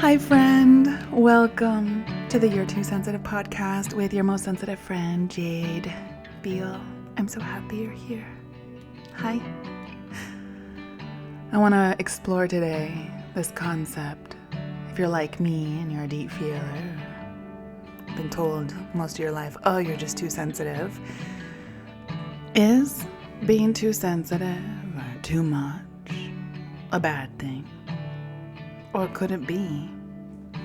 Hi, friend. Welcome to the You're Too Sensitive podcast with your most sensitive friend, Jade Beal. I'm so happy you're here. Hi. I want to explore today this concept. If you're like me and you're a deep feeler, been told most of your life, oh, you're just too sensitive. Is being too sensitive or too much a bad thing? Or could it be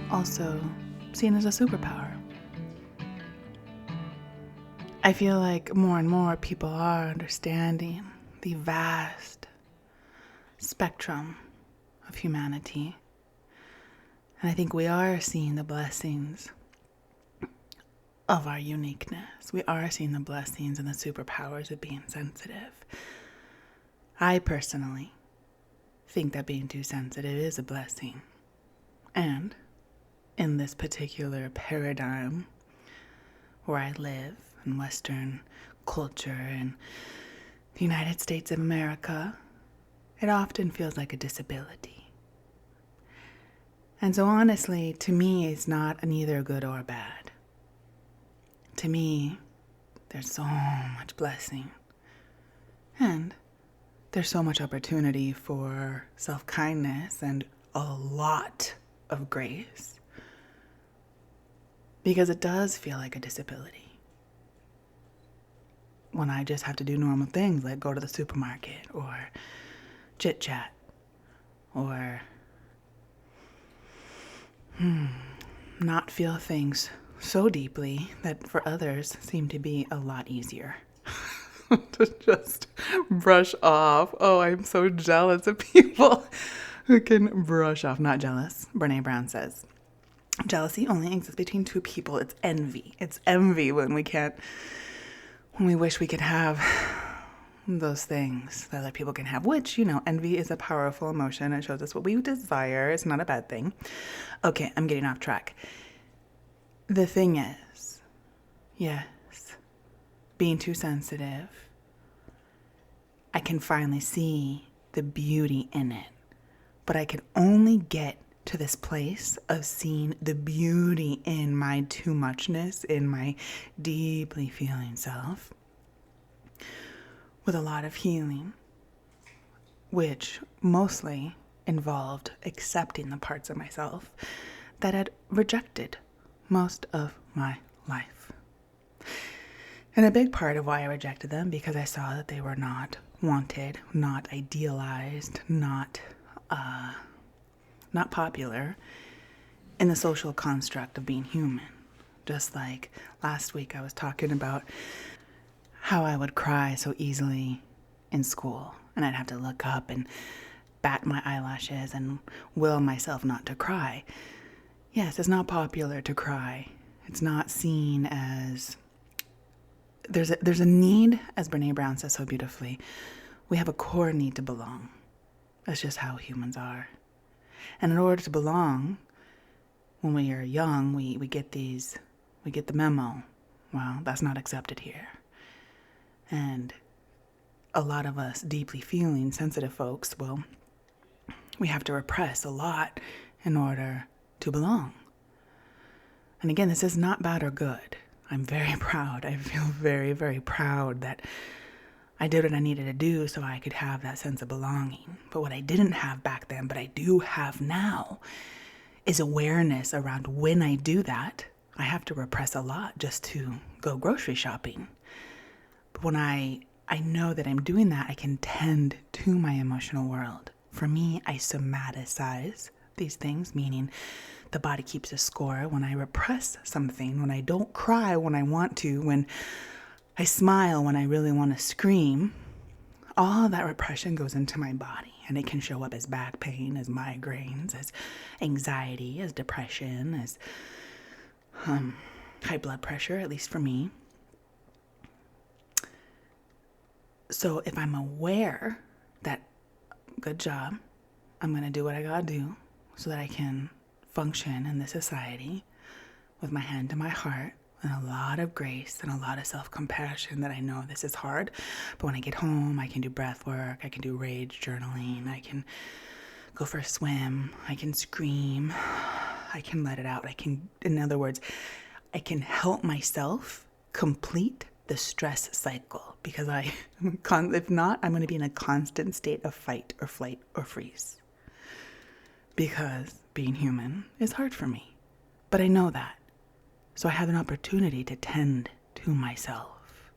also seen as a superpower? I feel like more and more people are understanding the vast spectrum of humanity. And I think we are seeing the blessings of our uniqueness. We are seeing the blessings and the superpowers of being sensitive. I personally think that being too sensitive is a blessing. And in this particular paradigm where I live in Western culture in the United States of America, it often feels like a disability. And so honestly, to me, it's not neither good or bad. To me, there's so much blessing. And there's so much opportunity for self-kindness and a lot of grace. Because it does feel like a disability when I just have to do normal things like go to the supermarket or chit-chat or not feel things so deeply that for others seem to be a lot easier. To just brush off. Oh, I'm so jealous of people who can brush off. Not jealous, Brené Brown says. Jealousy only exists between two people. It's envy. It's envy when we wish we could have those things that other people can have, which, envy is a powerful emotion. It shows us what we desire. It's not a bad thing. Okay, I'm getting off track. The thing is, yes, being too sensitive, I can finally see the beauty in it. But I can only get to this place of seeing the beauty in my too muchness, in my deeply feeling self, with a lot of healing, which mostly involved accepting the parts of myself that had rejected most of my life. And a big part of why I rejected them, because I saw that they were not wanted, not idealized, not popular in the social construct of being human. Just like last week I was talking about how I would cry so easily in school, and I'd have to look up and bat my eyelashes and will myself not to cry. Yes, it's not popular to cry. It's not seen as... There's a need, as Brené Brown says so beautifully, we have a core need to belong. That's just how humans are. And in order to belong, when we are young, we get the memo. Well, that's not accepted here. And a lot of us deeply feeling sensitive folks, well, we have to repress a lot in order to belong. And again, this is not bad or good. I'm very proud. I feel very, very proud that I did what I needed to do so I could have that sense of belonging. But what I didn't have back then, but I do have now, is awareness around when I do that, I have to repress a lot just to go grocery shopping. But when I know that I'm doing that, I can tend to my emotional world. For me, I somaticize these things, meaning the body keeps a score. When I repress something, when I don't cry when I want to, when I smile when I really want to scream, all that repression goes into my body, and it can show up as back pain, as migraines, as anxiety, as depression, as high blood pressure, at least for me. So if I'm aware that, good job, I'm going to do what I got to do so that I can function in this society with my hand to my heart and a lot of grace and a lot of self-compassion that I know this is hard, but when I get home, I can do breath work, I can do rage journaling, I can go for a swim, I can scream, I can let it out. In other words, I can help myself complete the stress cycle, because if not, I'm going to be in a constant state of fight or flight or freeze, because being human is hard for me. But I know that. So I have an opportunity to tend to myself.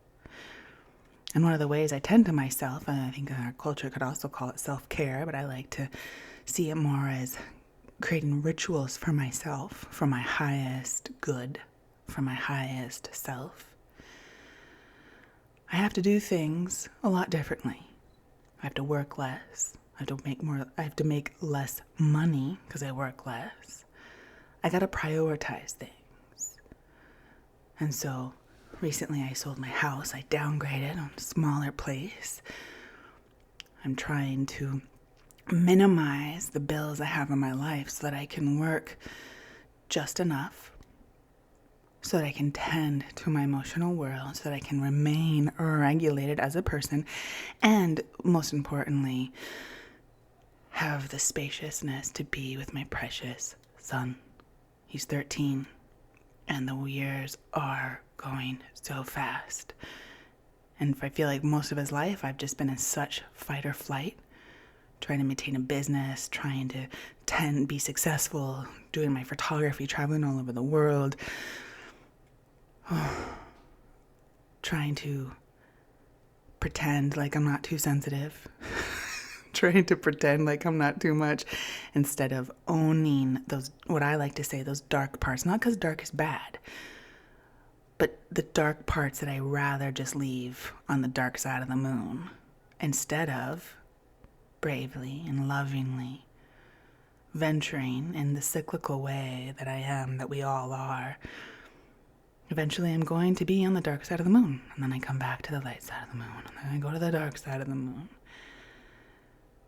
And one of the ways I tend to myself, and I think our culture could also call it self-care, but I like to see it more as creating rituals for myself, for my highest good, for my highest self. I have to do things a lot differently. I have to work less. I have to make less money because I work less. I got to prioritize things. And so recently I sold my house. I downgraded on a smaller place. I'm trying to minimize the bills I have in my life so that I can work just enough, so that I can tend to my emotional world, so that I can remain regulated as a person, and most importantly, have the spaciousness to be with my precious son. He's 13, and the years are going so fast. And I feel like most of his life, I've just been in such fight or flight, trying to maintain a business, trying to be successful, doing my photography, traveling all over the world, trying to pretend like I'm not too sensitive, trying to pretend like I'm not too much, instead of owning those, what I like to say, those dark parts. Not because dark is bad, but the dark parts that I rather just leave on the dark side of the moon, instead of bravely and lovingly venturing in the cyclical way that I am, that we all are. Eventually I'm going to be on the dark side of the moon, and then I come back to the light side of the moon, and then I go to the dark side of the moon.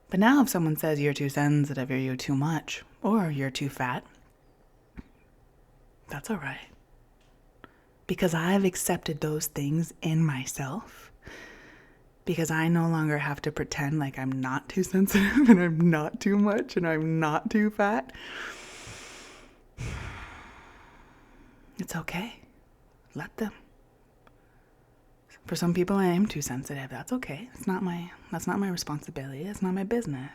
But now if someone says you're too sensitive, or you're too much, or you're too fat, that's all right. Because I've accepted those things in myself, because I no longer have to pretend like I'm not too sensitive, and I'm not too much, and I'm not too fat. It's okay. Let them. For some people, I am too sensitive. That's okay. That's not my responsibility. It's not my business.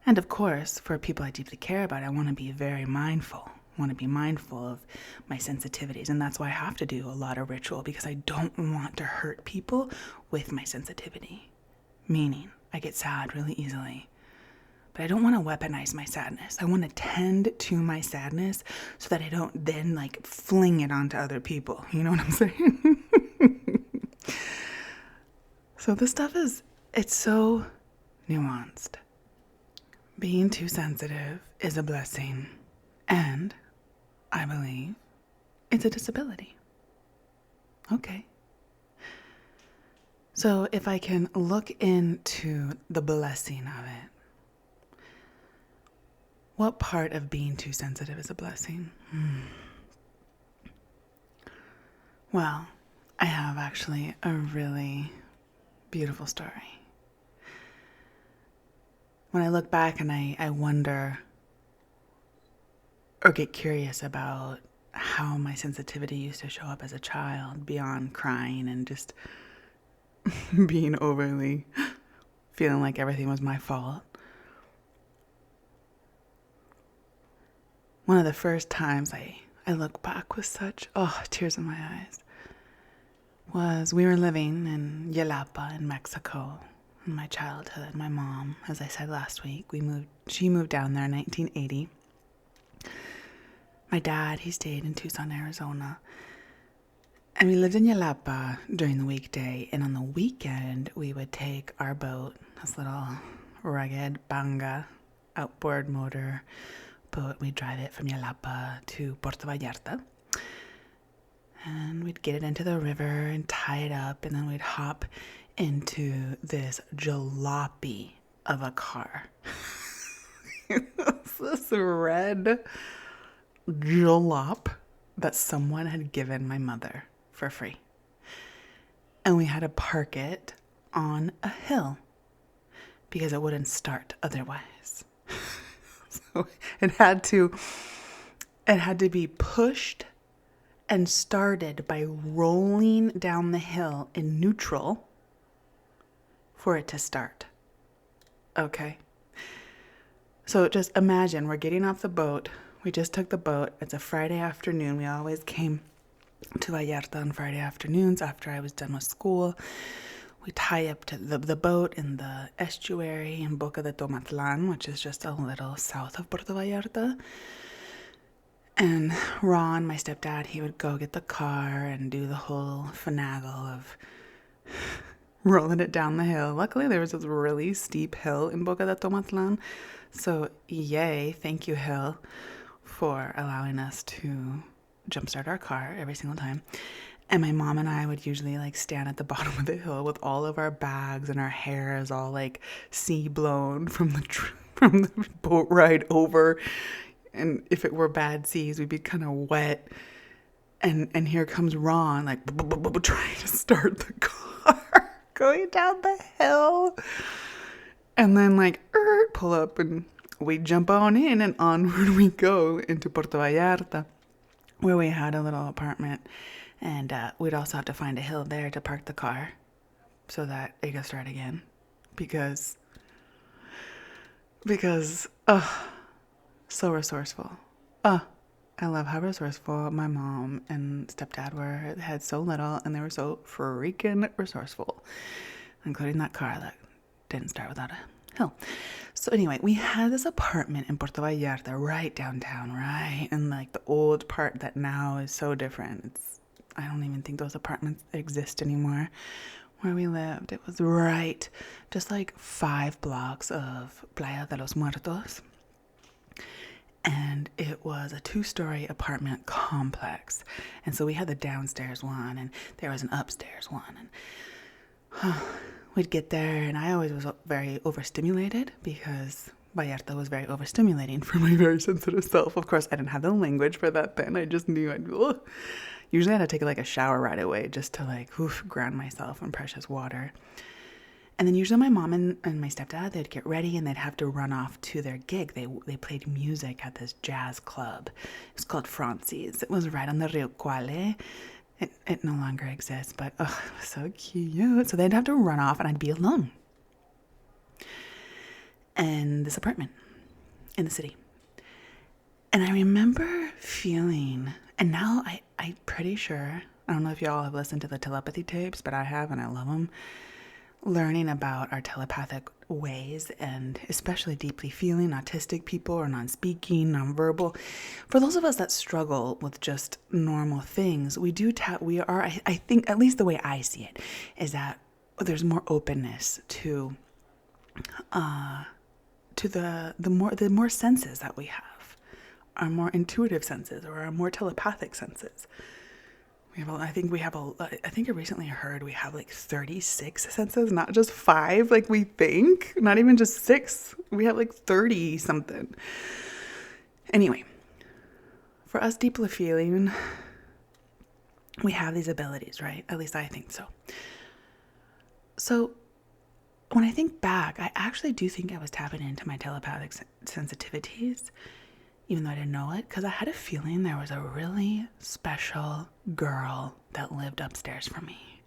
And of course, for people I deeply care about, I want to be very mindful. I want to be mindful of my sensitivities. And that's why I have to do a lot of ritual, because I don't want to hurt people with my sensitivity. Meaning, I get sad really easily. But I don't want to weaponize my sadness. I want to tend to my sadness so that I don't then fling it onto other people. You know what I'm saying? So this stuff it's so nuanced. Being too sensitive is a blessing, and I believe it's a disability. Okay. So if I can look into the blessing of it, what part of being too sensitive is a blessing? Well, I have actually a really beautiful story. When I look back and I wonder or get curious about how my sensitivity used to show up as a child, beyond crying and just being overly feeling like everything was my fault. One of the first times I look back with such, tears in my eyes, was we were living in Yelapa in Mexico in my childhood. My mom, as I said last week, she moved down there in 1980. My dad, he stayed in Tucson, Arizona. And we lived in Yelapa during the weekday, and on the weekend we would take our boat, this little rugged Banga outboard motor boat. We'd drive it from Yelapa to Puerto Vallarta, and we'd get it into the river and tie it up, and then we'd hop into this jalopy of a car. This red jalop that someone had given my mother for free. And we had to park it on a hill because it wouldn't start otherwise. It had to be pushed and started by rolling down the hill in neutral for it to start. Okay. So just imagine we're getting off the boat. We just took the boat. It's a Friday afternoon. We always came to Vallarta on Friday afternoons after I was done with school. We tie up to the boat in the estuary in Boca de Tomatlan, which is just a little south of Puerto Vallarta. And Ron, my stepdad, he would go get the car and do the whole finagle of rolling it down the hill. Luckily, there was this really steep hill in Boca de Tomatlan. So, yay, thank you, hill, for allowing us to jumpstart our car every single time. And my mom and I would usually like stand at the bottom of the hill with all of our bags and our hair is all like sea blown from the boat ride over. And if it were bad seas, we'd be kind of wet. And here comes Ron, like trying to start the car going down the hill. And then like pull up and we jump on in and onward we go into Puerto Vallarta, where we had a little apartment. And we'd also have to find a hill there to park the car so that it could start again. Because, so resourceful. I love how resourceful my mom and stepdad were. They had so little and they were so freaking resourceful, including that car that didn't start without a hill. So anyway, we had this apartment in Puerto Vallarta, right downtown, right? And like the old part that now is so different. I don't even think those apartments exist anymore where we lived. It was right, just like 5 blocks of Playa de los Muertos. And it was a 2-story apartment complex. And so we had the downstairs one and there was an upstairs one. And we'd get there and I always was very overstimulated because Vallarta was very overstimulating for my very sensitive self. Of course, I didn't have the language for that then. I just knew usually I had to take like a shower right away just to like ground myself in precious water. And then usually my mom and my stepdad, they'd get ready and they'd have to run off to their gig. They played music at this jazz club. It was called Francie's. It was right on the Rio Quale. It no longer exists, but it was so cute. So they'd have to run off and I'd be alone in this apartment in the city. And I remember feeling, and now I'm pretty sure, I don't know if y'all have listened to the telepathy tapes, but I have and I love them, learning about our telepathic ways and especially deeply feeling autistic people or non-speaking, non-verbal. For those of us that struggle with just normal things, we are, I think, at least the way I see it, is that there's more openness to the more senses that we have, our more intuitive senses or our more telepathic senses. I think I recently heard we have like 36 senses, not just 5 like we think, not even just 6. We have like 30 something. Anyway, for us deeply feeling, we have these abilities, right? At least I think so. So when I think back, I actually do think I was tapping into my telepathic sensitivities, even though I didn't know it, because I had a feeling there was a really special girl that lived upstairs from me.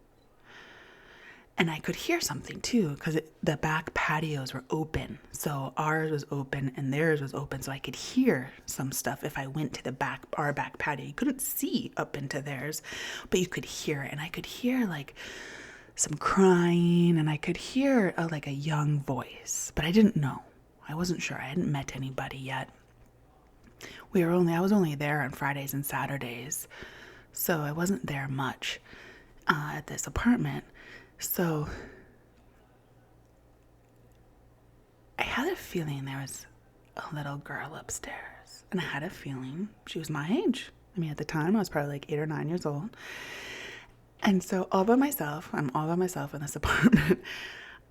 And I could hear something too, because the back patios were open. So ours was open and theirs was open. So I could hear some stuff if I went to our back patio. You couldn't see up into theirs, but you could hear it. And I could hear like some crying and I could hear like a young voice, but I didn't know. I wasn't sure. I hadn't met anybody yet. I was only there on Fridays and Saturdays, so I wasn't there much at this apartment. So I had a feeling there was a little girl upstairs, and I had a feeling she was my age. I mean, at the time, I was probably like 8 or 9 years old. And so I'm all by myself in this apartment.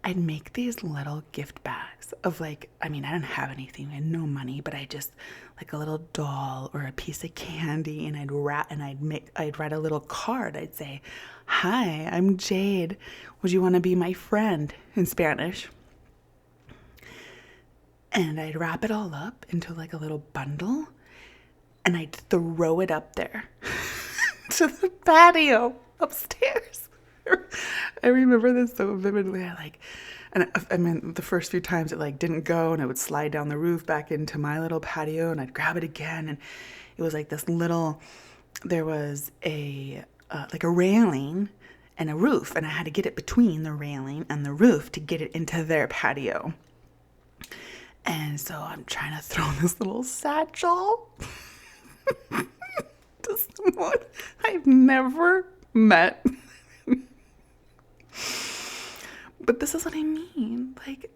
I'd make these little gift bags of I didn't have anything, I had no money, but I just like a little doll or a piece of candy, and I'd write a little card. I'd say, "Hi, I'm Jade. Would you want to be my friend?" in Spanish. And I'd wrap it all up into like a little bundle and I'd throw it up there to the patio upstairs. I remember this so vividly. I mean, the first few times it like didn't go, and it would slide down the roof back into my little patio, and I'd grab it again, and it was like this little. There was a like a railing and a roof, and I had to get it between the railing and the roof to get it into their patio. And so I'm trying to throw this little satchel to someone I've never met. But this is what I mean. Like,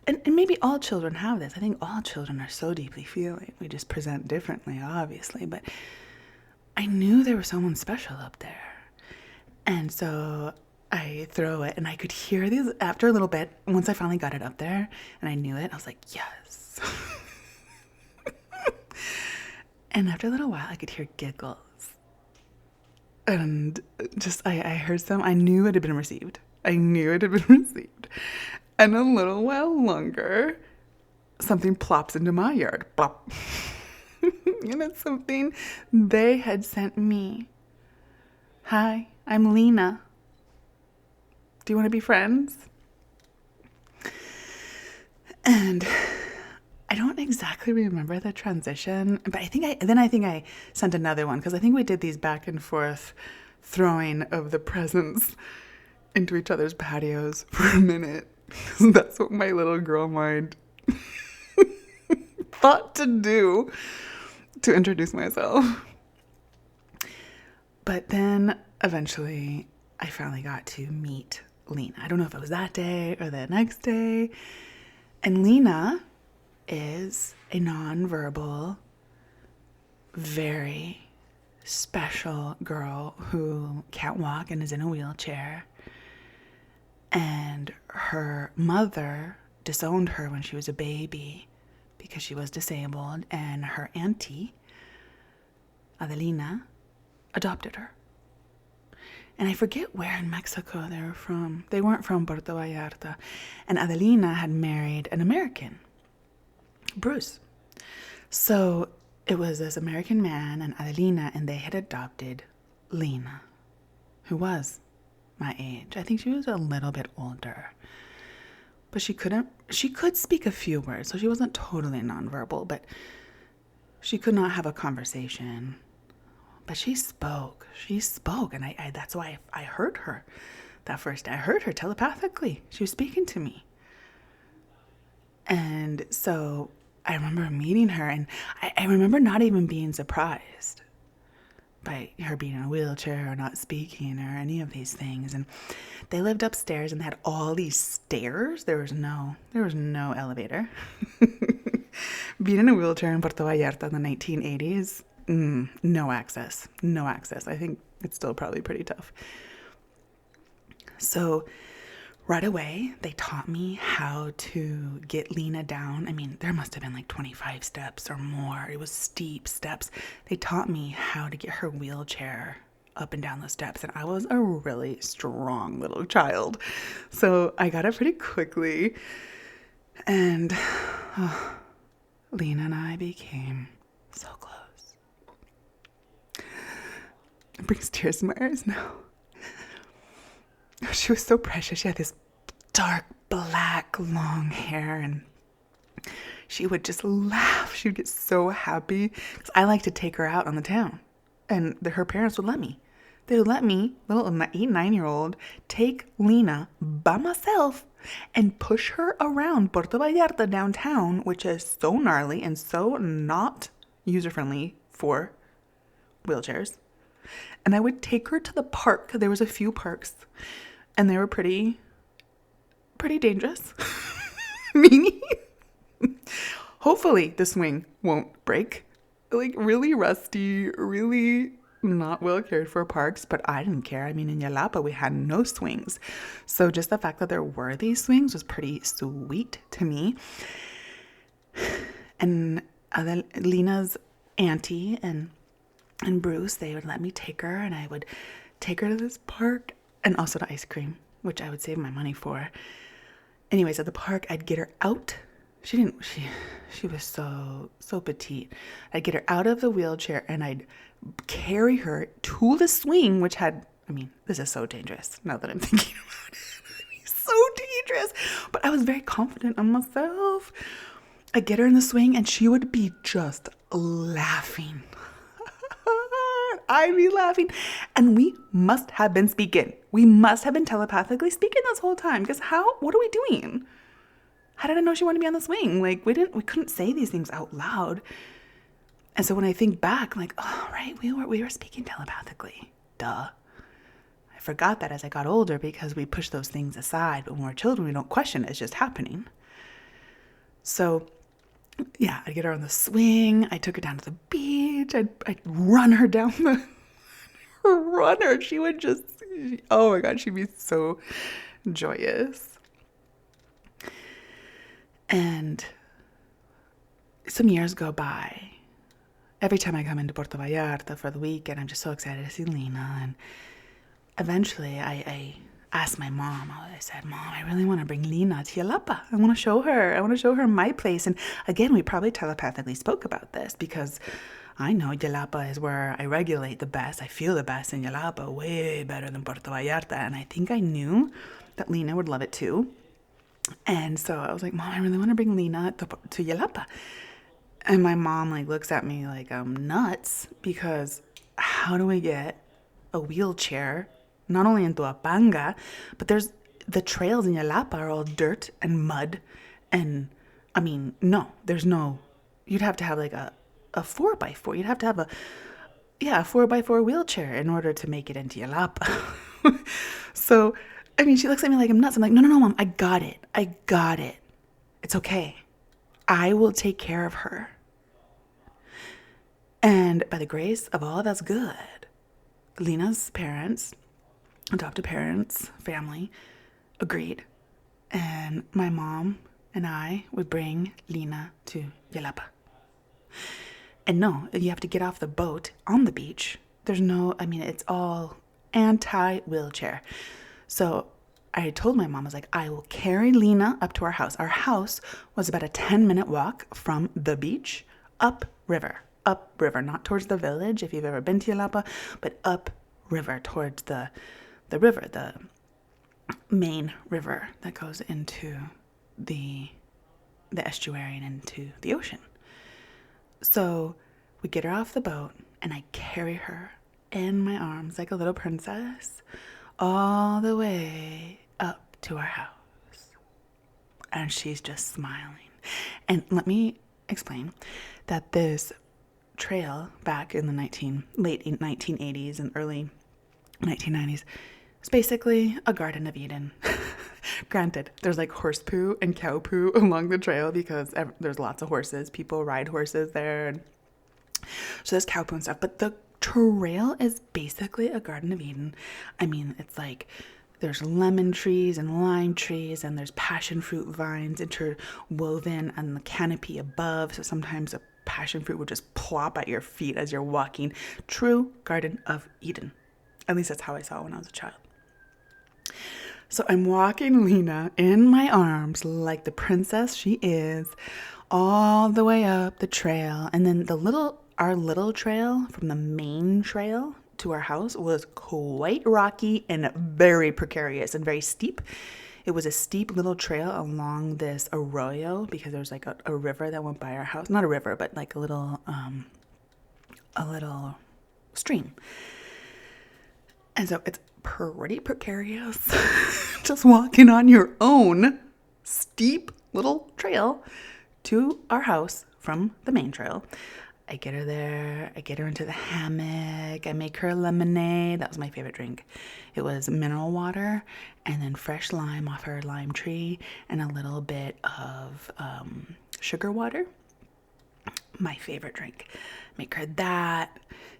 and maybe all children have this. I think all children are so deeply feeling. We just present differently, obviously. But I knew there was someone special up there. And so I throw it, and I could hear these after a little bit. Once I finally got it up there and I knew it, I was like, yes. And after a little while, I could hear giggles. And just, I heard some, I knew it had been received. And a little while longer, something plops into my yard. Plop. And it's something they had sent me. Hi, I'm Lena. Do you want to be friends? And I don't exactly remember the transition, but I think I sent another one, because I think we did these back and forth throwing of the presents into each other's patios for a minute. That's what my little girl mind thought to do to introduce myself. But then eventually I finally got to meet Lena. I don't know if it was that day or the next day. And Lena is a nonverbal, very special girl who can't walk and is in a wheelchair. And her mother disowned her when she was a baby because she was disabled, and her auntie, Adelina, adopted her. And I forget where in Mexico they were from. They weren't from Puerto Vallarta. And Adelina had married an American, Bruce. So it was this American man and Adelina, and they had adopted Lena, who was my age. I think she was a little bit older. But she could speak a few words, so she wasn't totally nonverbal, but she could not have a conversation. But she spoke, and I that's why I heard her that first day. I heard her telepathically. She was speaking to me. And so I remember meeting her, and I remember not even being surprised by her being in a wheelchair or not speaking or any of these things. And they lived upstairs and they had all these stairs. There was no elevator. Being in a wheelchair in Puerto Vallarta in the 1980s, no access. I think it's still probably pretty tough. So right away, they taught me how to get Lena down. I mean, there must have been like 25 steps or more. It was steep steps. They taught me how to get her wheelchair up and down the steps. And I was a really strong little child. So I got it pretty quickly. And Lena and I became so close. It brings tears to my eyes now. She was so precious. She had this dark, black, long hair, and she would just laugh. She would get so happy because I like to take her out on the town, and her parents would let me. They would let me, little 8-9-year-old, take Lena by myself and push her around Puerto Vallarta downtown, which is so gnarly and so not user-friendly for wheelchairs. And I would take her to the park. There was a few parks, and they were pretty dangerous. Meaning, hopefully the swing won't break. Like really rusty, really not well cared for parks, but I didn't care. I mean, in Yalapa, we had no swings. So just the fact that there were these swings was pretty sweet to me. And Lena's auntie and Bruce, they would let me take her, and I would take her to this park and also to ice cream, which I would save my money for. Anyways, at the park, I'd get her out. she was so petite. I'd get her out of the wheelchair and I'd carry her to the swing, which had, I mean, this is so dangerous now that I'm thinking about it. So dangerous. But I was very confident on myself. I'd get her in the swing and she would be just laughing. I'd be laughing. And we must have been speaking. We must have been telepathically speaking this whole time. Because what are we doing? How did I know she wanted to be on the swing? Like, we couldn't say these things out loud. And so when I think back, I'm like, oh, right, we were speaking telepathically. Duh. I forgot that as I got older because we push those things aside. But when we're children, we don't question it. It's just happening. So, yeah, I'd get her on the swing. I took her down to the beach. I'd run her down run her. She would just, oh my God, she'd be so joyous. And some years go by. Every time I come into Puerto Vallarta for the weekend, I'm just so excited to see Lena. And eventually I asked my mom, I said, Mom, I really want to bring Lena to Yelapa. I want to show her my place. And again, we probably telepathically spoke about this because I know Yelapa is where I regulate the best. I feel the best in Yelapa, way better than Puerto Vallarta. And I think I knew that Lena would love it too. And so I was like, Mom, I really want to bring Lena to Yelapa. And my mom looks at me like I'm nuts because how do we get a wheelchair not only in Tuapanga, but there's the trails in Yelapa are all dirt and mud. And I mean, you'd have to have a 4x4. You'd have to have a 4x4 wheelchair in order to make it into Yelapa. So, I mean, she looks at me like I'm nuts. I'm like, no, Mom, I got it. It's okay. I will take care of her. And by the grace of all that's good, Lena's parents, adoptive parents, family, agreed. And my mom and I would bring Lena to Yelapa. And no, you have to get off the boat on the beach. It's all anti-wheelchair. So I told my mom, I was like, I will carry Lena up to our house. Our house was about a 10-minute walk from the beach, upriver, not towards the village, if you've ever been to Yelapa, but upriver towards the river, the main river that goes into the estuary and into the ocean. So we get her off the boat and I carry her in my arms like a little princess all the way up to our house. And she's just smiling. And let me explain that this trail back in the late 1980s and early 1990s was basically a Garden of Eden. Granted, there's horse poo and cow poo along the trail because there's lots of horses. People ride horses there. And so there's cow poo and stuff. But the trail is basically a Garden of Eden. I mean, it's there's lemon trees and lime trees and there's passion fruit vines interwoven on the canopy above. So sometimes a passion fruit would just plop at your feet as you're walking. True Garden of Eden. At least that's how I saw it when I was a child. So I'm walking Lena in my arms like the princess she is all the way up the trail. And then our little trail from the main trail to our house was quite rocky and very precarious and very steep. It was a steep little trail along this arroyo because there was a river that went by our house. Not a river, but a little stream. And so it's pretty precarious just walking on your own steep little trail to our house from the main trail. I get her there. I get her into the hammock. I make her a lemonade. That was my favorite drink. It was mineral water and then fresh lime off her lime tree and a little bit of sugar water. My favorite drink. Make her that.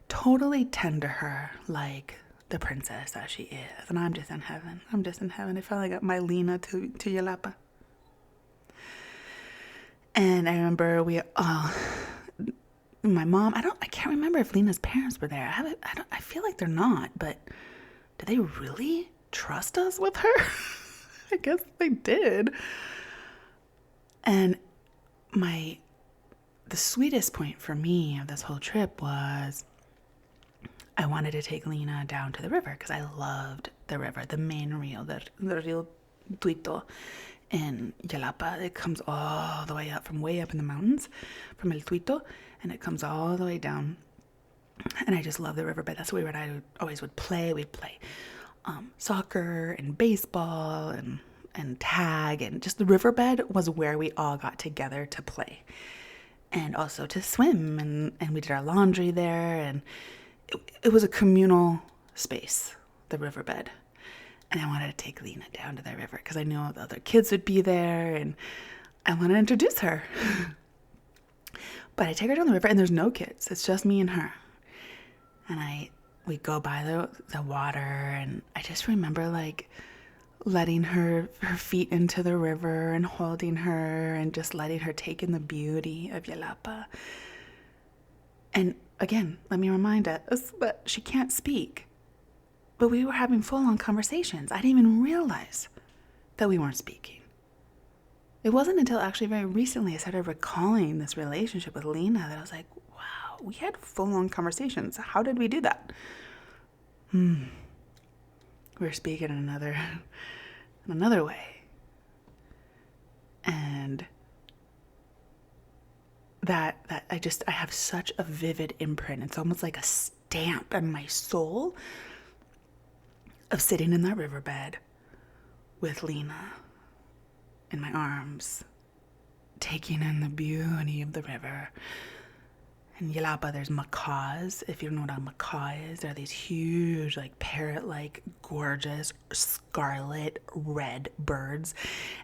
Totally tend to her like the princess that she is. And I'm just in heaven. I finally got my Lena to Yelapa. And I remember my mom, I can't remember if Lena's parents were there. I feel like they're not, but did they really trust us with her? I guess they did. And the sweetest point for me of this whole trip was I wanted to take Lena down to the river because I loved the river, the main rio, the Rio Tuito in Jalapa. It comes all the way up from way up in the mountains from El Tuito, and it comes all the way down. And I just love the riverbed. That's where I always would play. We'd play soccer and baseball and tag, and just the riverbed was where we all got together to play. And also to swim, and we did our laundry there, and it was a communal space, the riverbed. And I wanted to take Lena down to the river because I knew the other kids would be there, and I wanted to introduce her. But I take her down the river, and there's no kids. It's just me and her. And we go by the water, and I just remember like letting her feet into the river and holding her and just letting her take in the beauty of Jalapa. And again, let me remind us that she can't speak. But we were having full-on conversations. I didn't even realize that we weren't speaking. It wasn't until actually very recently I started recalling this relationship with Lena that I was like, wow, we had full-on conversations. How did we do that? We were speaking in another way. And that I have such a vivid imprint. It's almost like a stamp on my soul of sitting in that riverbed with Lena in my arms, taking in the beauty of the river. In Jalapa, there's macaws. If you don't know what a macaw is, they're these huge, like parrot-like, gorgeous, scarlet red birds,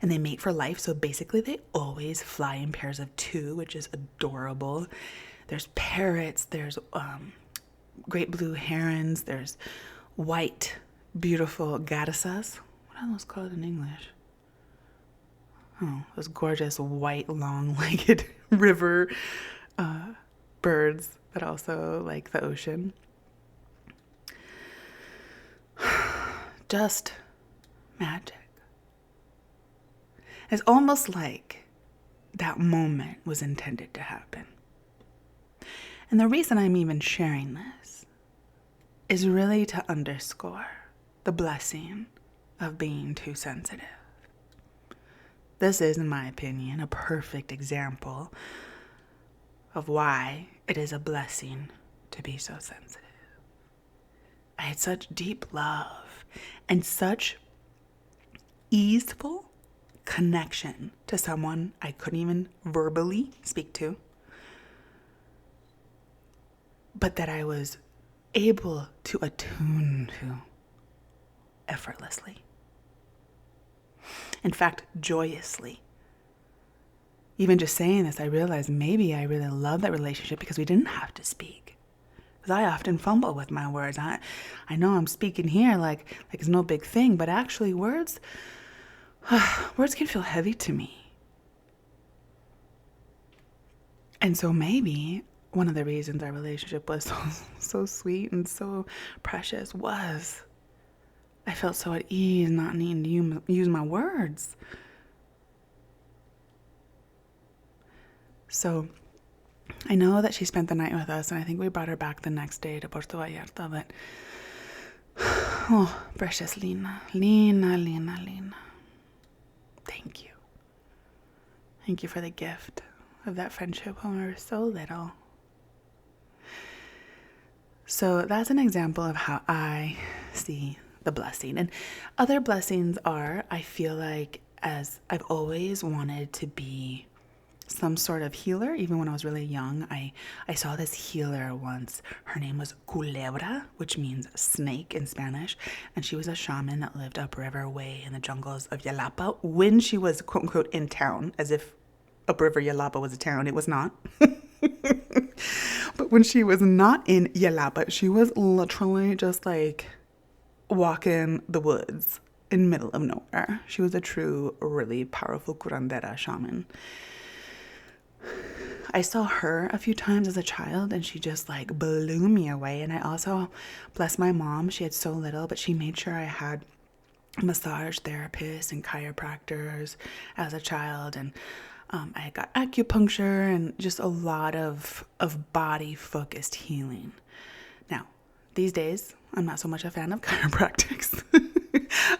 and they mate for life. So basically, they always fly in pairs of two, which is adorable. There's parrots. There's great blue herons. There's white, beautiful garrasas. What are those called in English? Oh, those gorgeous white, long-legged river birds that also like the ocean. Just magic. It's almost like that moment was intended to happen. And the reason I'm even sharing this is really to underscore the blessing of being too sensitive. This is, in my opinion, a perfect example of why it is a blessing to be so sensitive. I had such deep love and such easeful connection to someone I couldn't even verbally speak to, but that I was able to attune to effortlessly. In fact, joyously. Even just saying this, I realized maybe I really love that relationship because we didn't have to speak. Because I often fumble with my words. I know I'm speaking here like it's no big thing, but actually words can feel heavy to me. And so maybe one of the reasons our relationship was so sweet and so precious was I felt so at ease not needing to use my words. So I know that she spent the night with us, and I think we brought her back the next day to Puerto Vallarta, but oh, precious Lena. Thank you. Thank you for the gift of that friendship when we were so little. So that's an example of how I see the blessing. And other blessings are, I feel like, as I've always wanted to be some sort of healer. Even when I was really young, I saw this healer once. Her name was Culebra, which means snake in Spanish. And she was a shaman that lived upriver way in the jungles of Jalapa when she was, quote unquote, in town, as if upriver Jalapa was a town. It was not. But when she was not in Jalapa, she was literally just like walking the woods in the middle of nowhere. She was a true, really powerful curandera shaman. I saw her a few times as a child, and she just like blew me away. And I also, bless my mom, she had so little, but she made sure I had massage therapists and chiropractors as a child. And I got acupuncture and just a lot of body-focused healing. Now, these days, I'm not so much a fan of chiropractics.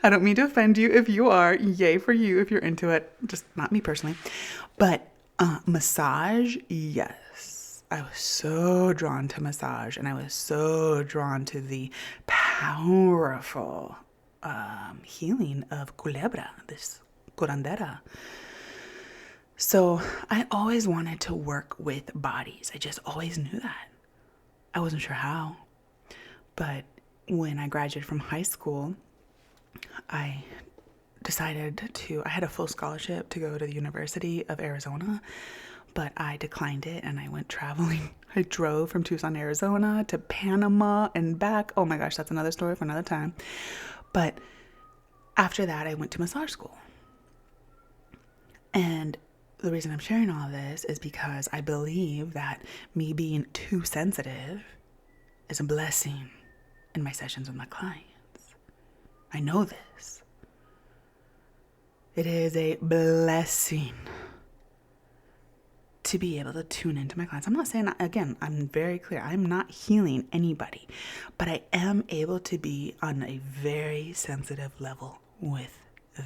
I don't mean to offend you if you are. Yay for you if you're into it. Just not me personally. But massage, yes. I was so drawn to massage, and I was so drawn to the powerful healing of culebra, this curandera. So I always wanted to work with bodies. I just always knew that. I wasn't sure how. But when I graduated from high school, I had a full scholarship to go to the University of Arizona, but I declined it and I went traveling. I drove from Tucson, Arizona to Panama and back. Oh my gosh, that's another story for another time. But after that, I went to massage school. And the reason I'm sharing all of this is because I believe that me being too sensitive is a blessing in my sessions with my clients. I know this. It is a blessing to be able to tune into my clients. I'm not saying, again, I'm very clear. I'm not healing anybody, but I am able to be on a very sensitive level with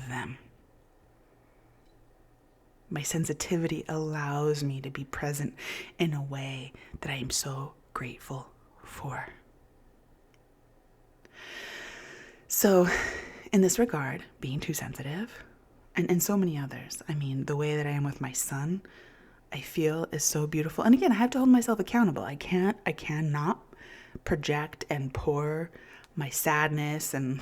them. My sensitivity allows me to be present in a way that I am so grateful for. So, in this regard, being too sensitive, and so many others, I mean, the way that I am with my son, I feel is so beautiful. And again, I have to hold myself accountable. I cannot project and pour my sadness and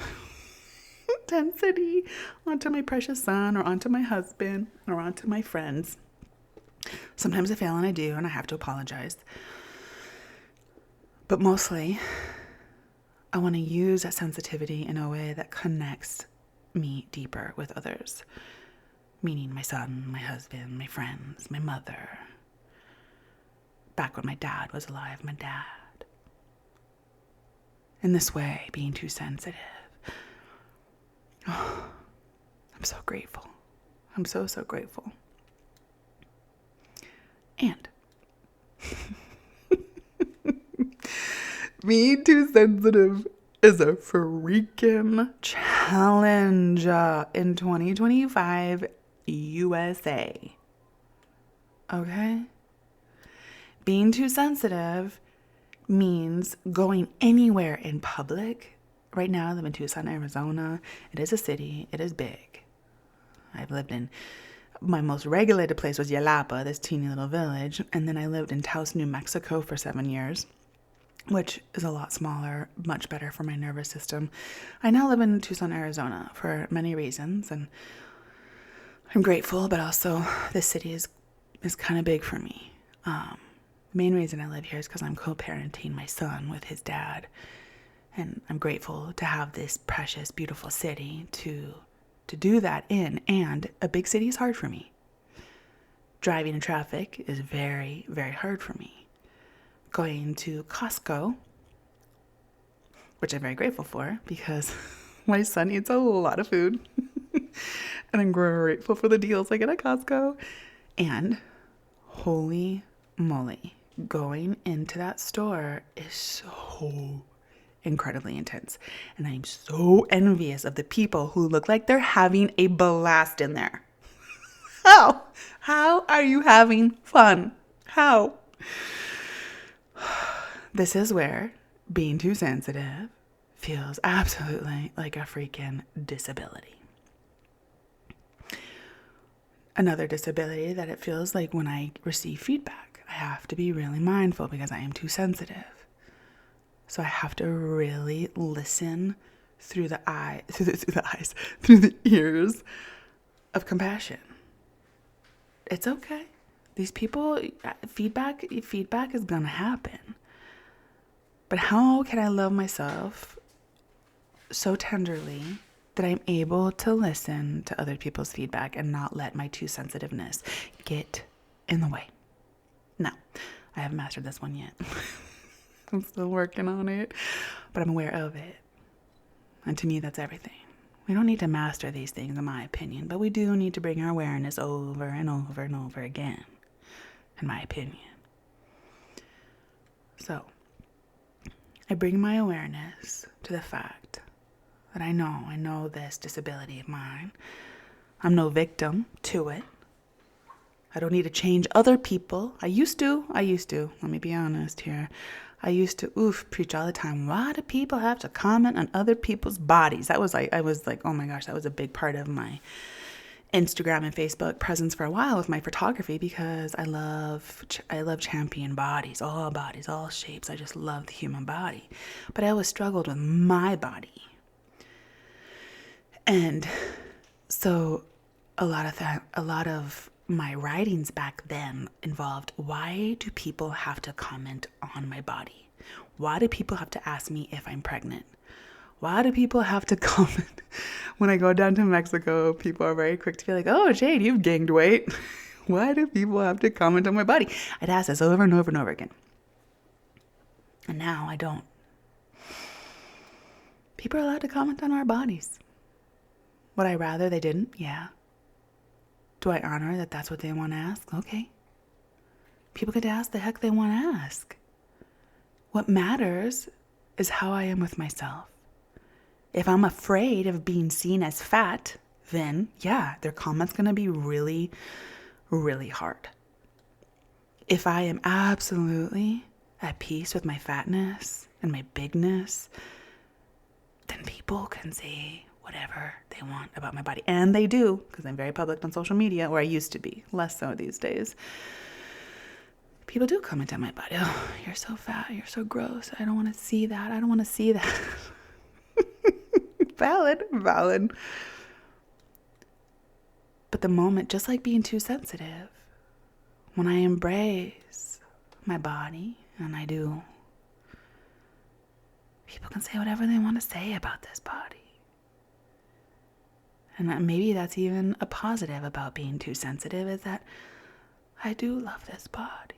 intensity onto my precious son or onto my husband or onto my friends. Sometimes I fail and I do, and I have to apologize. But mostly, I want to use that sensitivity in a way that connects me deeper with others, meaning my son, my husband, my friends, my mother. Back when my dad was alive, my dad. In this way, being too sensitive. Oh, I'm so grateful. I'm so, so grateful. And being too sensitive is a freaking challenge in 2025 USA. Okay? Being too sensitive means going anywhere in public. Right now, I live in Tucson, Arizona. It is a city. It is big. I've lived in, my most regulated place was Yelapa, this teeny little village. And then I lived in Taos, New Mexico for 7 years, which is a lot smaller, much better for my nervous system. I now live in Tucson, Arizona for many reasons. And I'm grateful, but also this city is kind of big for me. Main reason I live here is because I'm co-parenting my son with his dad. And I'm grateful to have this precious, beautiful city to do that in. And a big city is hard for me. Driving in traffic is very, very hard for me. Going to Costco, which I'm very grateful for because my son eats a lot of food. And I'm grateful for the deals I get at Costco. And holy moly, going into that store is so incredibly intense. And I'm so envious of the people who look like they're having a blast in there. How are you having fun? How? This is where being too sensitive feels absolutely like a freaking disability. Another disability that it feels like when I receive feedback, I have to be really mindful because I am too sensitive. So I have to really listen through the ears of compassion. It's okay. These people, feedback is gonna happen. But how can I love myself so tenderly that I'm able to listen to other people's feedback and not let my too sensitiveness get in the way? No, I haven't mastered this one yet. I'm still working on it, but I'm aware of it. And to me, that's everything. We don't need to master these things, in my opinion, but we do need to bring our awareness over and over and over again, in my opinion. So, I bring my awareness to the fact that I know this disability of mine. I'm no victim to it. I don't need to change other people. I used to. Let me be honest here. I used to, preach all the time. Why do people have to comment on other people's bodies? I was like, oh my gosh, that was a big part of my Instagram and Facebook presence for a while with my photography, because I love champion bodies, all shapes. I just love the human body. But I always struggled with my body. And so a lot of my writings back then involved, why do people have to comment on my body? Why do people have to ask me if I'm pregnant? Why do people have to comment? When I go down to Mexico, people are very quick to be like, oh, Jade, you've gained weight. Why do people have to comment on my body? I'd ask this over and over and over again. And now I don't. People are allowed to comment on our bodies. Would I rather they didn't? Yeah. Do I honor that that's what they want to ask? Okay. People get to ask the heck they want to ask. What matters is how I am with myself. If I'm afraid of being seen as fat, then yeah, their comment's going to be really, really hard. If I am absolutely at peace with my fatness and my bigness, then people can say whatever they want about my body. And they do, because I'm very public on social media, or I used to be, less so these days. People do comment on my body. Oh, you're so fat, you're so gross. I don't want to see that. I don't want to see that. Valid. But the moment, just like being too sensitive, when I embrace my body, and I do, people can say whatever they want to say about this body. And maybe that's even a positive about being too sensitive, is that I do love this body.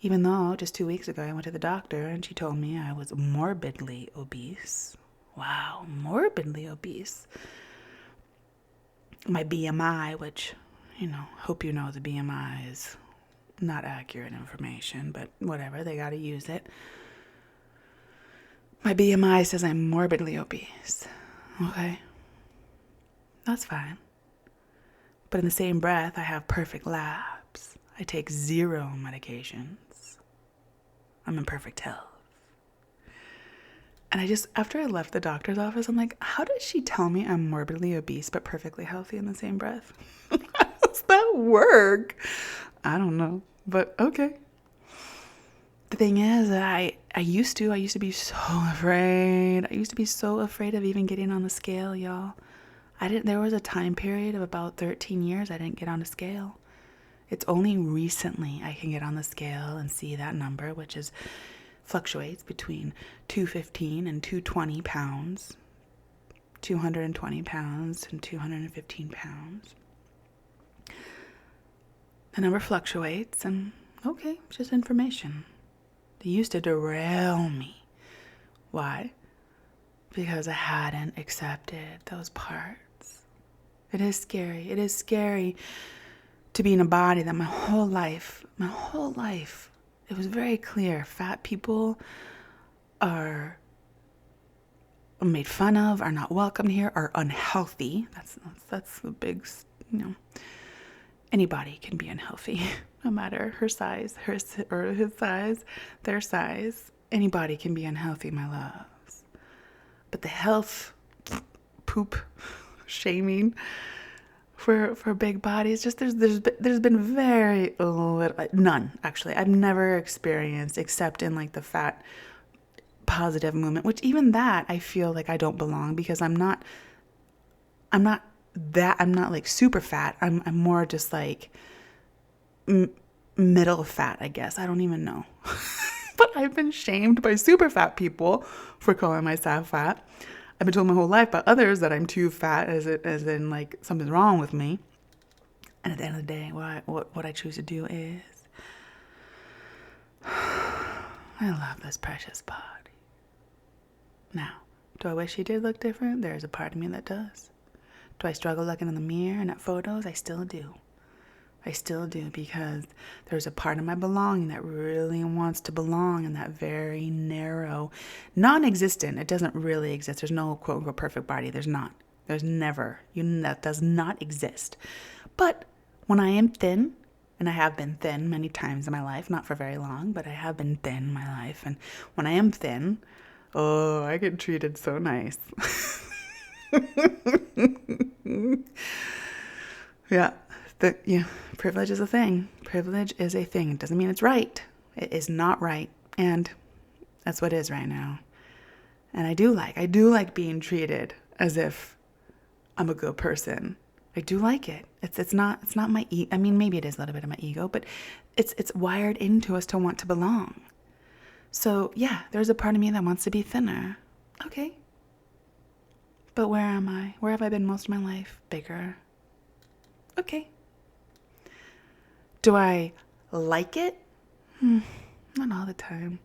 Even though just 2 weeks ago I went to the doctor and she told me I was morbidly obese. Wow, morbidly obese. My BMI, which, hope you know the BMI is not accurate information, but whatever, they gotta use it. My BMI says I'm morbidly obese. Okay. That's fine. But in the same breath, I have perfect labs. I take 0 medications. I'm in perfect health. And after I left the doctor's office, I'm like, how does she tell me I'm morbidly obese but perfectly healthy in the same breath? How does that work? I don't know, but okay. The thing is, I used to be so afraid. I used to be so afraid of even getting on the scale, y'all. There was a time period of about 13 years I didn't get on a scale. It's only recently I can get on the scale and see that number, which fluctuates between 215 and 220 pounds, 220 pounds and 215 pounds. The number fluctuates, and okay, it's just information. They used to derail me. Why? Because I hadn't accepted those parts. It is scary. It is scary to be in a body that my whole life, it was very clear. Fat people are made fun of, are not welcome here, are unhealthy. That's the big, anybody can be unhealthy, no matter her size, his size, their size. Anybody can be unhealthy, my loves. But the health poop shaming for big bodies, just there's been very little, none actually. I've never experienced, except in like the fat positive movement, which even that I feel like I don't belong, because I'm not like super fat. I'm more just like middle fat, I guess. I don't even know. But I've been shamed by super fat people for calling myself fat. I've been told my whole life by others that I'm too fat, as in like something's wrong with me. And at the end of the day, what I choose to do is, I love this precious body. Now, Do I wish he did look different? There's a part of me that does. Do I struggle looking in the mirror and at photos? I still do. I still do, because there's a part of my belonging that really wants to belong in that very narrow, non-existent. It doesn't really exist. There's no quote unquote perfect body. There's not. There's never. That does not exist. But when I am thin, and I have been thin many times in my life, not for very long, but I have been thin in my life. And when I am thin, oh, I get treated so nice. Yeah. Privilege is a thing. Privilege is a thing. It doesn't mean it's right. It is not right. And that's what it is right now. And I do like being treated as if I'm a good person. I do like it. It's not my I mean, maybe it is a little bit of my ego, but it's wired into us to want to belong. So yeah, there's a part of me that wants to be thinner. Okay. But where am I? Where have I been most of my life? Bigger. Okay. Do I like it? Not all the time.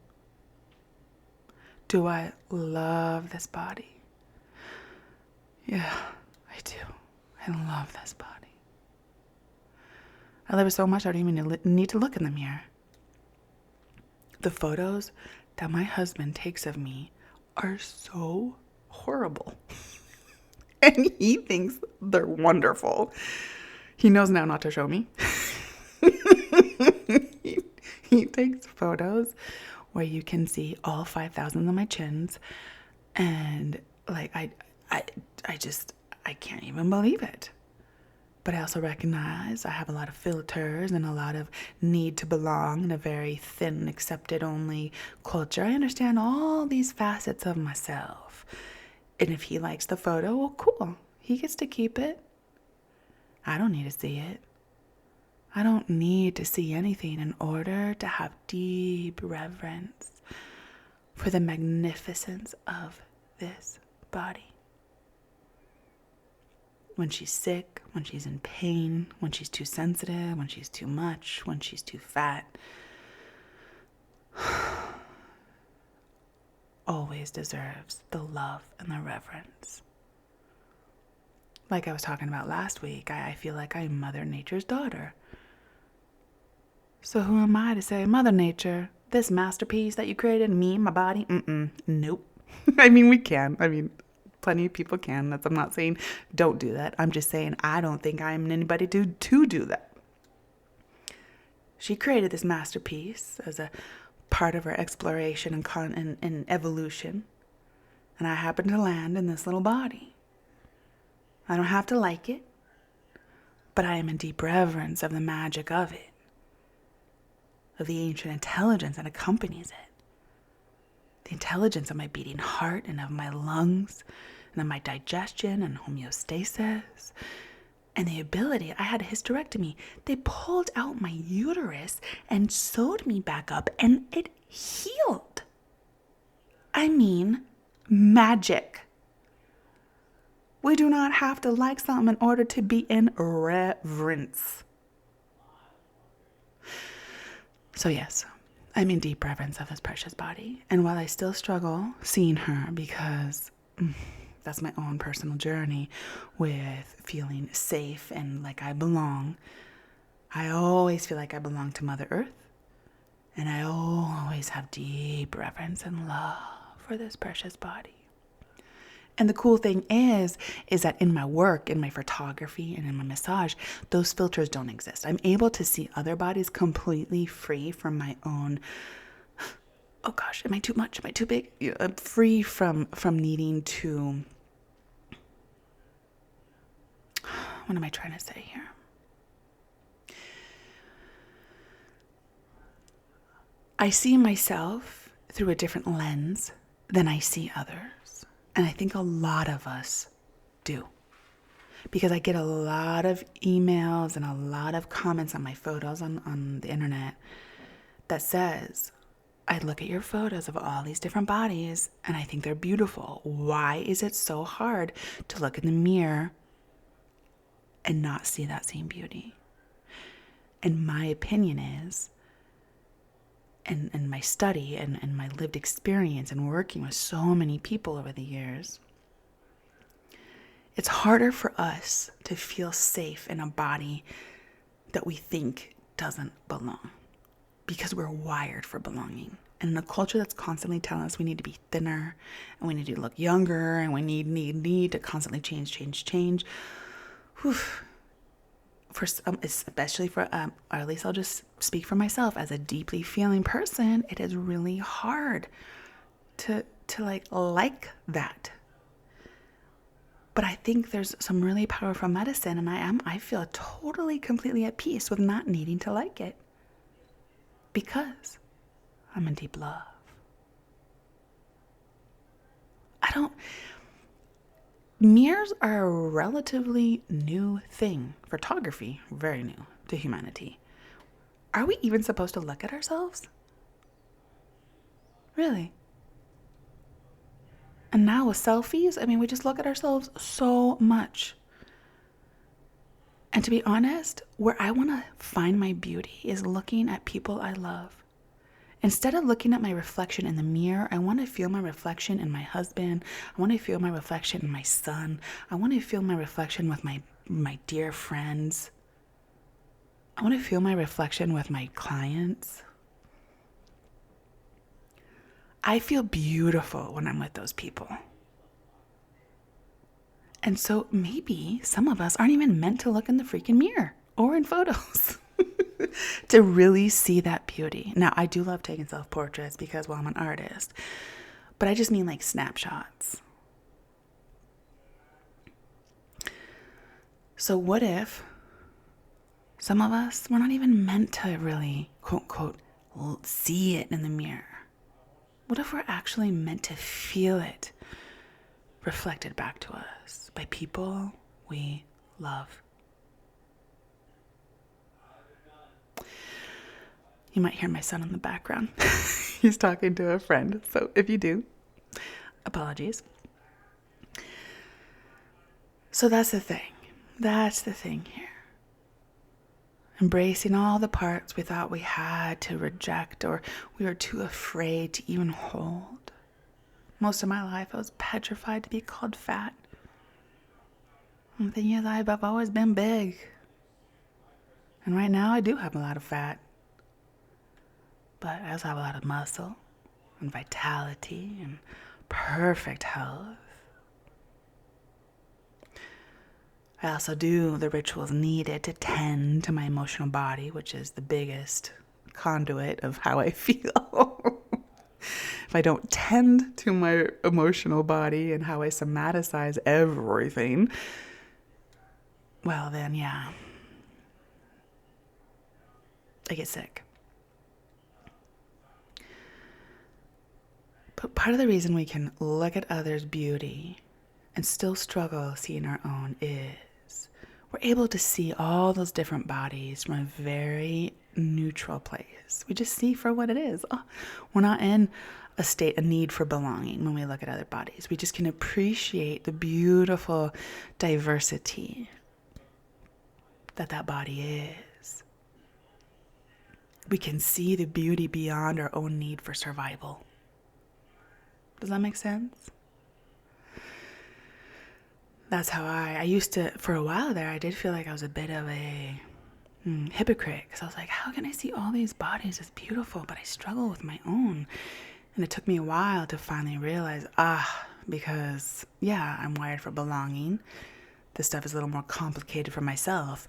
Do I love this body? Yeah, I do. I love this body. I love it so much I don't even need to look in the mirror. The photos that my husband takes of me are so horrible. And he thinks they're wonderful. He knows now not to show me. He takes photos where you can see all 5,000 of my chins, and like I can't even believe it. But I also recognize I have a lot of filters and a lot of need to belong in a very thin, accepted only culture. I understand all these facets of myself. And if he likes the photo, well, cool. He gets to keep it. I don't need to see it. I don't need to see anything in order to have deep reverence for the magnificence of this body. When she's sick, when she's in pain, when she's too sensitive, when she's too much, when she's too fat, always deserves the love and the reverence. Like I was talking about last week, I feel like I'm Mother Nature's daughter. So who am I to say, Mother Nature, this masterpiece that you created, me, my body, nope. I mean, we can. I mean, plenty of people can. I'm not saying don't do that. I'm just saying I don't think I'm anybody to do that. She created this masterpiece as a part of her exploration and evolution. And I happen to land in this little body. I don't have to like it, but I am in deep reverence of the magic of it, of the ancient intelligence that accompanies it. The intelligence of my beating heart and of my lungs and of my digestion and homeostasis. And the ability, I had a hysterectomy. They pulled out my uterus and sewed me back up, and it healed. I mean, magic. We do not have to like something in order to be in reverence. So yes, I'm in deep reverence of this precious body. And while I still struggle seeing her, because that's my own personal journey with feeling safe and like I belong, I always feel like I belong to Mother Earth. And I always have deep reverence and love for this precious body. And the cool thing is that in my work, in my photography, and in my massage, those filters don't exist. I'm able to see other bodies completely free from my own, oh gosh, am I too much? Am I too big? I'm free from needing to, what am I trying to say here? I see myself through a different lens than I see others. And I think a lot of us do. Because I get a lot of emails and a lot of comments on my photos on the internet that says, I look at your photos of all these different bodies and I think they're beautiful. Why is it so hard to look in the mirror and not see that same beauty? And my opinion is and my study and my lived experience and working with so many people over the years, it's harder for us to feel safe in a body that we think doesn't belong because we're wired for belonging. And in a culture that's constantly telling us we need to be thinner and we need to look younger and we need to constantly change. Whew. For especially for, or at least I'll just speak for myself as a deeply feeling person, it is really hard to like that. But I think there's some really powerful medicine, and I feel totally, completely at peace with not needing to like it because I'm in deep love. Mirrors are a relatively new thing. Photography, very new to humanity. Are we even supposed to look at ourselves? Really? And now with selfies, we just look at ourselves so much. And to be honest, where I want to find my beauty is looking at people I love. Instead of looking at my reflection in the mirror, I want to feel my reflection in my husband. I want to feel my reflection in my son. I want to feel my reflection with my dear friends. I want to feel my reflection with my clients. I feel beautiful when I'm with those people. And so maybe some of us aren't even meant to look in the freaking mirror or in photos to really see that beauty. Now, I do love taking self-portraits because, well, I'm an artist, but I just mean like snapshots. So what if some of us, we're not even meant to really, quote, unquote, see it in the mirror? What if we're actually meant to feel it reflected back to us by people we love? You might hear my son in the background. He's talking to a friend. So if you do, apologies. So that's the thing. That's the thing here. Embracing all the parts we thought we had to reject or we were too afraid to even hold. Most of my life, I was petrified to be called fat. And the thing is, I've always been big. And right now, I do have a lot of fat. But I also have a lot of muscle and vitality and perfect health. I also do the rituals needed to tend to my emotional body, which is the biggest conduit of how I feel. If I don't tend to my emotional body and how I somaticize everything, well then, yeah, I get sick. But part of the reason we can look at others' beauty and still struggle seeing our own is we're able to see all those different bodies from a very neutral place. We just see for what it is. Oh, we're not in a need for belonging when we look at other bodies. We just can appreciate the beautiful diversity that body is. We can see the beauty beyond our own need for survival. Does that make sense? That's how I used to, for a while there, I did feel like I was a bit of a hypocrite. Because I was like, how can I see all these bodies as beautiful, but I struggle with my own? And it took me a while to finally realize, because, yeah, I'm wired for belonging. This stuff is a little more complicated for myself,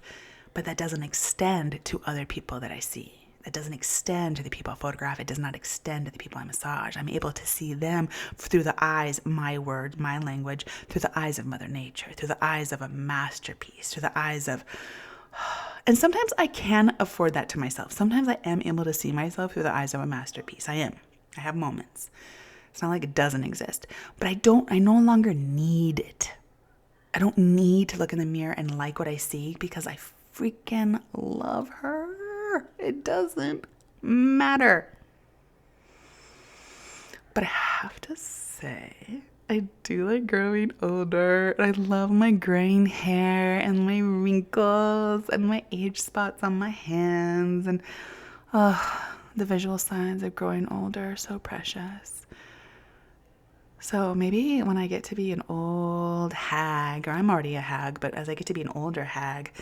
but that doesn't extend to other people that I see. It doesn't extend to the people I photograph. It does not extend to the people I massage. I'm able to see them through the eyes, my words, my language, through the eyes of Mother Nature, through the eyes of a masterpiece, through the eyes of... And sometimes I can afford that to myself. Sometimes I am able to see myself through the eyes of a masterpiece. I am. I have moments. It's not like it doesn't exist. But I no longer need it. I don't need to look in the mirror and like what I see because I freaking love her. It doesn't matter. But I have to say, I do like growing older. I love my graying hair and my wrinkles and my age spots on my hands. And the visual signs of growing older are so precious. So maybe when I get to be an old hag, or I'm already a hag, but as I get to be an older hag,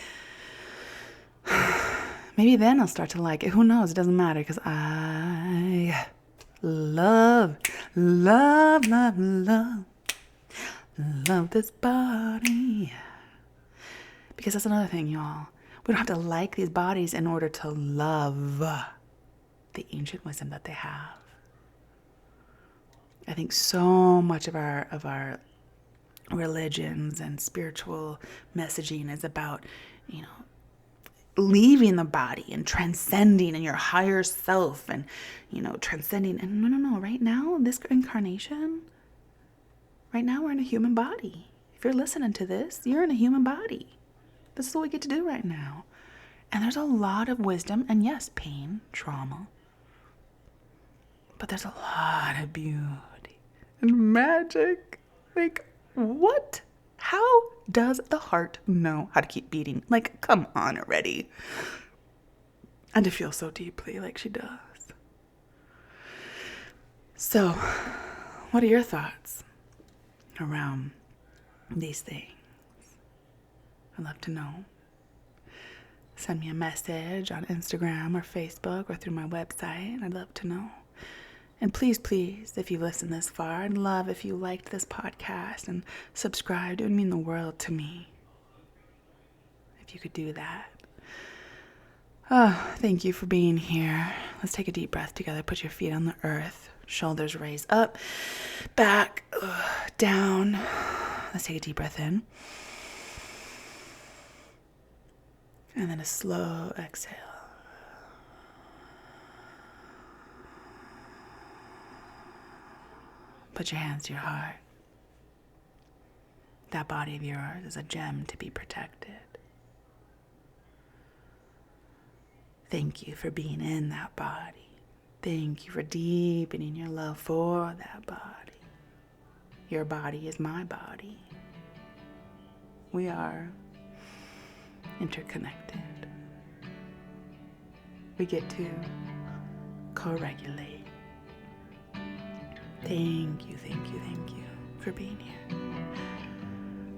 maybe then I'll start to like it. Who knows? It doesn't matter, because I love this body. Because that's another thing, y'all. We don't have to like these bodies in order to love the ancient wisdom that they have. I think so much of our religions and spiritual messaging is about, leaving the body and transcending in your higher self and, transcending. And no. Right now, this incarnation, right now we're in a human body. If you're listening to this, you're in a human body. This is what we get to do right now. And there's a lot of wisdom and, yes, pain, trauma. But there's a lot of beauty and magic. Like, what? How does the heart know how to keep beating? Like, come on already. And to feel so deeply like she does. So, what are your thoughts around these things? I'd love to know. Send me a message on Instagram or Facebook or through my website. I'd love to know. And please, if you've listened this far, I'd love if you liked this podcast and subscribed. It would mean the world to me if you could do that. Oh, thank you for being here. Let's take a deep breath together. Put your feet on the earth. Shoulders raised up, back, down. Let's take a deep breath in. And then a slow exhale. Put your hands to your heart. That body of yours is a gem to be protected. Thank you for being in that body. Thank you for deepening your love for that body. Your body is my body. We are interconnected. We get to co-regulate. Thank you for being here.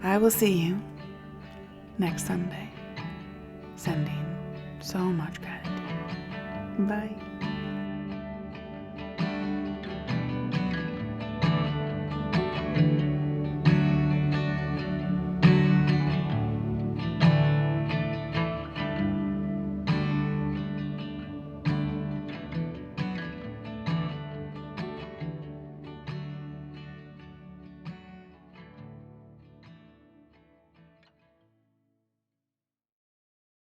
I will see you next Sunday. Sending so much gratitude. Bye.